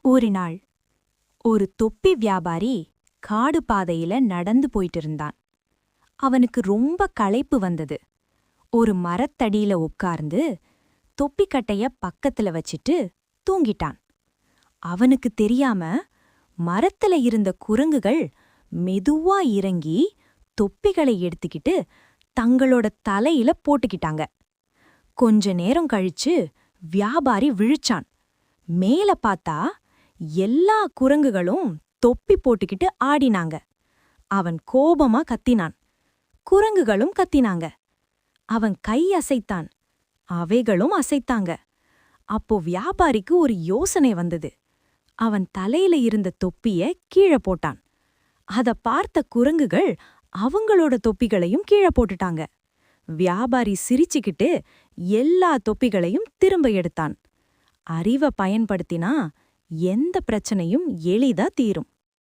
ஒரு நாள் ஒரு தொப்பி வியாபாரி காடு பாதையில நடந்து போயிட்டு இருந்தான். அவனுக்கு ரொம்ப களைப்பு வந்தது. ஒரு மரத்தடியில உட்கார்ந்து தொப்பிக்கட்டைய பக்கத்துல வச்சிட்டு தூங்கிட்டான். அவனுக்கு தெரியாம மரத்துல இருந்த குரங்குகள் மெதுவா இறங்கி தொப்பிகளை எடுத்துக்கிட்டு தங்களோட தலையில போட்டுக்கிட்டாங்க. கொஞ்ச நேரம் கழிச்சு வியாபாரி விழிச்சான். மேல பார்த்தா எல்லா குரங்குகளும் தொப்பி போட்டுக்கிட்டு ஆடினாங்க. அவன் கோபமா கத்தினான். குரங்குகளும் கத்தினாங்க. அவன் கை அசைத்தான். அவைகளும் அசைத்தாங்க. அப்போ வியாபாரிக்கு ஒரு யோசனை வந்தது. அவன் தலையில இருந்த தொப்பிய கீழே போட்டான். அத பார்த்த குரங்குகள் அவங்களோட தொப்பிகளையும் கீழே போட்டுட்டாங்க. வியாபாரி சிரிச்சுக்கிட்டு எல்லா தொப்பிகளையும் திரும்ப எடுத்தான். அறிவை பயன்படுத்தினா எந்த பிரச்சனையும் எளிதா தீரும்.